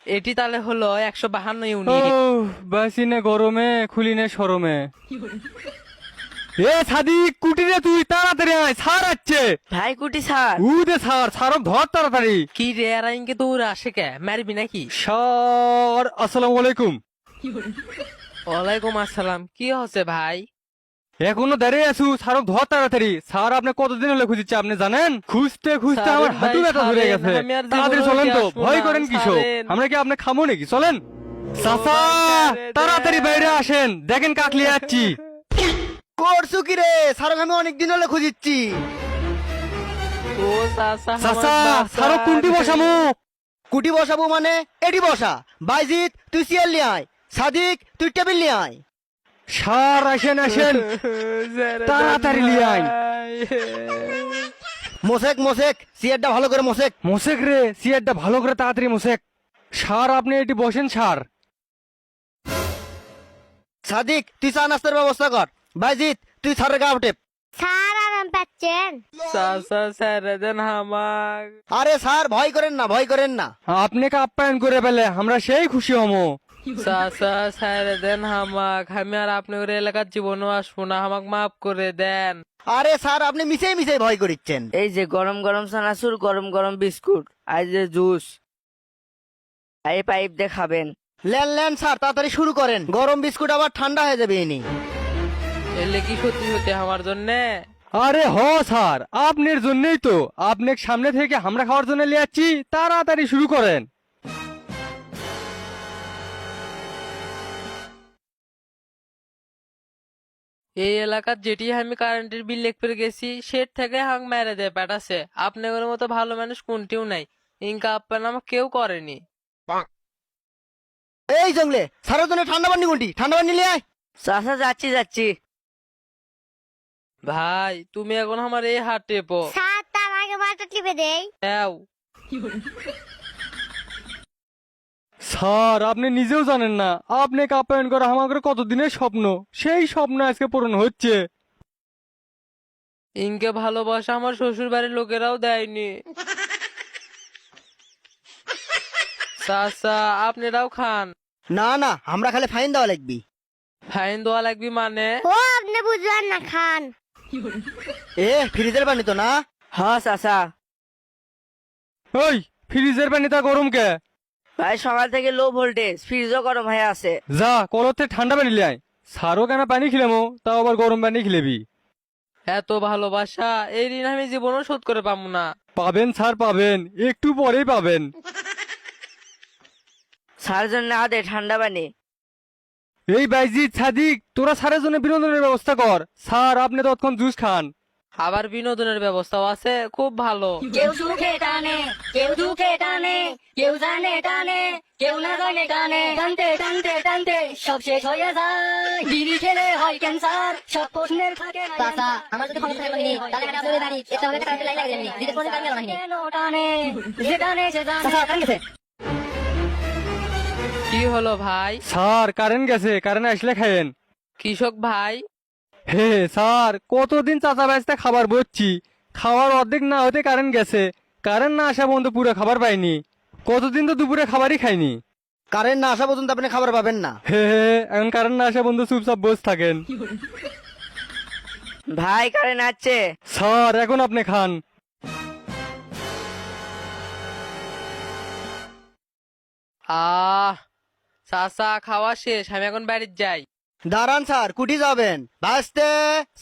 এটি তাহলে হলো 152 ও ইউনিট। বাসিনে গরমে খুলিনে সরমে। এ সাদিক কুটি রে, তুই তাড়াতাড়ি আয়, ছাড় আসছে। ভাই কুটি স্যার। উদে ছাড়, ছাড়ক ধর তাড়াতাড়ি। কি রে আর ইনকে দৌড় আসে কে, মারবি নাকি? স্যার আসসালামু আলাইকুম। ওয়ালাইকুম আসসালাম। কি হচ্ছে ভাই? এখনো দাঁড়িয়ে আছু, ছাড়ক ধর তাড়াতাড়ি। স্যার আপনি কতদিন হলে খুঁজছি আপনি জানেন? খুঁজতে খুঁজতে ছাড়েন আমার ভাই, হাঁটু ব্যথা ধরে ছাড়েন, গেছে। আমি আর তাড়াতাড়ি জীবনেও চলেন তো, আসবো ভয় না, করেন কিসব? ছাড়েন। আমরা কি আপনি খামো নাকি? চলেন চাচা, ছাড়েন, তাড়াতাড়ি বাইরে আসেন, দেখেন কাকলি যাচ্ছি। করছু কি রে? সারক আমি অনেকদিন হলে খুঁজিচ্ছি। ও চাচা, চাচা আমার ছাড়ক কোনটি বাঁচান। বসামু? কুটি বসাবো মানে এটি বসা। বাইজিৎ তুই চেয়ার নিয়ে আয়, সাদিক তুই টেবিল নিয়ে আয়। স্যার আসেন আসেন, তাড়াতাড়ি লিয়ে আয়। মোশেক মোশেক চেয়ারটা ভালো করে মোশেক। মোশেক রে, চেয়ারটা ভালো করে তাড়াতাড়ি মোশেক। স্যার আপনি এটি বসেন স্যার। সাদিক তুই চা নাস্তার ব্যবস্থা কর। বাইজিৎ তুই সারের গা উঠে। স্যার আরাম পাচ্ছেন? চাচা ছেড়ে দেন হামাক। আরে স্যার ভয় করেন না, ভয় করেন না। আপনাকে আপ্যায়ন করে পেলে আমরা সেই খুশি হমো। চাচা ছেড়ে দেন হামাক, আমি আর আপনার এলাকার জীবনও আসবো না, হামাক মাফ করে দেন। আরে স্যার আপনি মিশাই মিশাই ভয় করিচ্ছেন। এই যে গরম গরম চানাচুর, গরম গরম বিস্কুট, আর যে জুস, এই পাইপ দিয়ে খাবেন। লেন লেন স্যার তাড়াতাড়ি শুরু করেন, গরম বিস্কুট আবার ঠান্ডা হয়ে যাবে ইনি। এলে কি সত্যি সত্যি আমার জন্যে? আরে হ স্যার, আপনার জন্যই তো, আপনার সামনে থেকে আমরা খাওয়ার জন্য নিয়ে যাচ্ছি, তাড়াতাড়ি শুরু করেন। এই এলাকার যেটি আমি কারেন্টের বিল লেখতে গেছি সেট থেকে হাং মেরে দেয় পেটাছে। আপনাদের মতো ভালো মানুষ কোনটিও নাই, ইনকা আপ্যায়ন আমাকে কেউ করেনি। এই জঙ্গলে স্যারের জন্য ঠান্ডা পানি কোনটি? ঠান্ডা পানি নিয়ে আয়। চাচা যাচ্ছি যাচ্ছি। ভাই তুমি এখন আমার এই হাত টেপো। স্যার তার আগে মাথা টিপে দেই। দাও। স্যার আপনি নিজেও জানেন না, আপনাকে আপ্যায়ন করা আমাদের কতদিনের স্বপ্ন, সেই স্বপ্ন আজকে পূরণ হচ্ছে। ইনকে ভালোবাসা আমার শ্বশুর বাড়ির লোকেরাও দেয়নি। চাচা আপনারাও খান। না না আমরা খালি ফাইন দেওয়া লাগবি। ফাইন দেওয়া লাগবে মানে? ও আপনি বুঝবেন না, খান। এ ফ্রিজের পানি তো না? হ্যাঁ চাচা। ওই ফ্রিজের পানিটা গরম কে? ভাই সকাল থেকে লো ভোল্টেজ, ফ্রিজও গরম হয়ে আছে। যা কলতে ঠান্ডা পানি লিয়ে আয়। স্যারও কেন পানি খিলামো, তাও আবার গরম পানি খিলেবি? এত ভালোবাসা এই ঋণ আমি জীবনও শোধ করে পাবো না। পাবেন স্যার পাবেন, একটু পরেই পাবেন। স্যার জন্য আদে ঠান্ডা পানি। এই বাইজি সাদিক, তোরা স্যারের জন্য বিনোদনের ব্যবস্থা কর। স্যার আপনি তৎক্ষণ জুস খান। আবার বিনোদনের ব্যবস্থাও আছে, খুব ভালো। কেউ সুখে টানে, কেউ দুঃখে টানে, কেউ জানে টানে, কেউ না জানে টানে, টানতে টানতে টানতে সব শেষ হয়ে যায়। বিড়ি খেলে হয় ক্যান্সার, সব প্রশ্নের থাকে না। চাচা, আমার যদি ক্ষমতা থাকে নি, তাহলে আমি আপনাদের বাড়ি একটা হলে কারেন্ট লাইন লাগিয়ে দিই। দিতে কোনো কারণ নেই। কেন টানে, যে টানে সে জানে। চাচা, কারেন্ট গেছে। কি হলো ভাই? স্যার কারেন্ট গেছে, কারেন্ট আসলে খায়েন। কৃষক ভাই, হে স্যার, কতদিন চাচা বাজতে খাবার বসছি, খাওয়ার অর্ধেক না হতে কারেন্ট গেছে। কারেন্ট না আসা পর্যন্ত পুরো খাবার পাইনি। কতদিন তো দুপুরে খাবারই খাইনি। কারেন্ট না আসা পর্যন্ত আপনি খাবার পাবেন না। হে এখন কারেন্ট না আসা পর্যন্ত চুপচাপ বসে থাকেন। ভাই কারেন্ট আছে। স্যার এখন আপনি খান। চাচা খাওয়া শেষ, আমি এখন বাড়ির যাই। দাঁড়ান স্যার, কুটি যাবেন? ভাইস্তে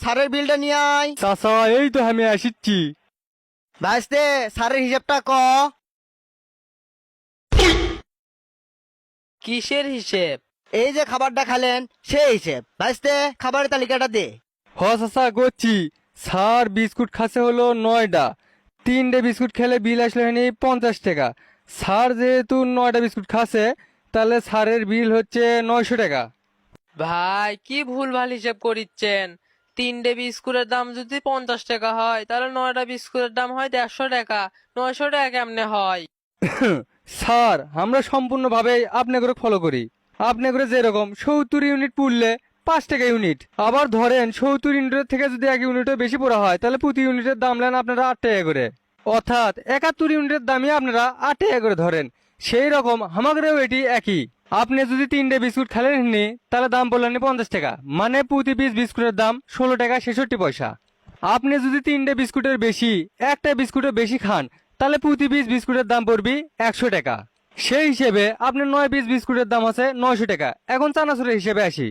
স্যারের বিলটা নিয়ে আয়। চাচা এই তো আমি আসিচ্ছি। ভাইস্তে স্যারের হিসেবটা ক। কিসের হিসেব? এই যে খাবারটা খালেন সেই হিসেব। ভাইস্তে খাবারের তালিকাটা দে। হ চাচা করছি। স্যার বিস্কুট খাচ্ছে হলো 9টা, 3টে বিস্কুট খেলে বিল আসলে হয়নি 50 টাকা। স্যার যেহেতু 9টা বিস্কুট খাচ্ছে, তাহলে স্যারের বিল হচ্ছে 900 টাকা। ভাই কি ভুল ভাল হিসেব করিচ্ছেন? 3টে বিস্কুটের দাম যদি 50 টাকা হয়, তাহলে 9টা বিস্কুটের দাম হয় 150 টাকা। 900 টাকা কেমনে হয়? স্যার আমরা সম্পূর্ণভাবে আপনাকে ফলো করি। আপনাকে যেরকম 70 ইউনিট পুড়লে 5 টাকা ইউনিট, আবার ধরেন 70 ইউনিটের থেকে যদি 1 ইউনিটও বেশি পড়া হয়, তাহলে প্রতি ইউনিটের দাম নেন আপনারা 8 টাকা করে। অর্থাৎ 71 ইউনিটের দামই আপনারা 8 টাকা করে ধরেন। সেই রকম আমাদেরও এটি একই। আপনি যদি 3টে বিস্কুট খেলেন নি তাহলে দাম পড়লেন 50 টাকা, মানে প্রতি পিস বিস্কুটের দাম 16 টাকা 66 পয়সা। আপনি যদি 3টে বিস্কুটের বেশি একটা বিস্কুটের বেশি খান তাহলে প্রতি পিস বিস্কুটের দাম পড়বি 100 টাকা। সেই হিসেবে আপনার 9 পিস বিস্কুটের দাম আছে 900 টাকা। এখন চানাচুরের হিসেবে আসি।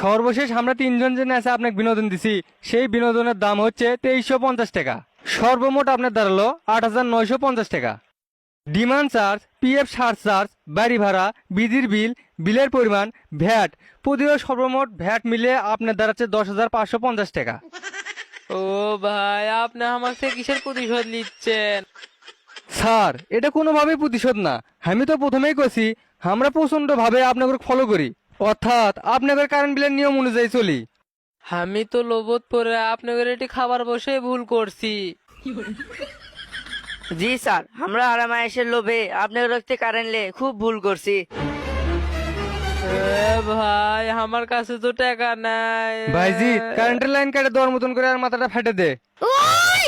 সর্বশেষ আমরা 3জন জেনে আছে আপনাকে বিনোদন দিছি, সেই বিনোদনের দাম হচ্ছে 2350 টাকা। সর্বমোট আপনার দাঁড়ালো 8950 টাকা। ডিমান্ড চার্জ, পিএফ চার্জ, বাড়ি ভাড়া, বিদ্যুৎ বিল, বিলের পরিমাণ, ভ্যাট প্রতিও সর্বমোট ভ্যাট মিলে আপনার দাঁড়াচ্ছে 10,550 টাকা। ও ভাই, আপনি আমার থেকে কিসের প্রতিশোধ নিচ্ছেন? স্যার, এটা কোনোভাবেই প্রতিশোধ না। আমি তো প্রথমেই কছি আমরা প্রচন্ড ভাবে আপনাকে ফলো করি, অর্থাৎ আপনাদের কারেন্ট বিলের নিয়ম অনুযায়ী চলি। আমি তো লোভত পরে আপনাদের এটি খাবার বসে ভুল করছি। জি স্যার, আমরা আরামায়েশের লোভে আপনার রক্তে কারেন্টলে খুব ভুল করছি। এ ভাই, আমার কাছে তো টাকা নাই। ভাইজি, কারেন্টের লাইন কেটে দেওয়ার মতন করে আর মাথাটা ফেটে দে। ওই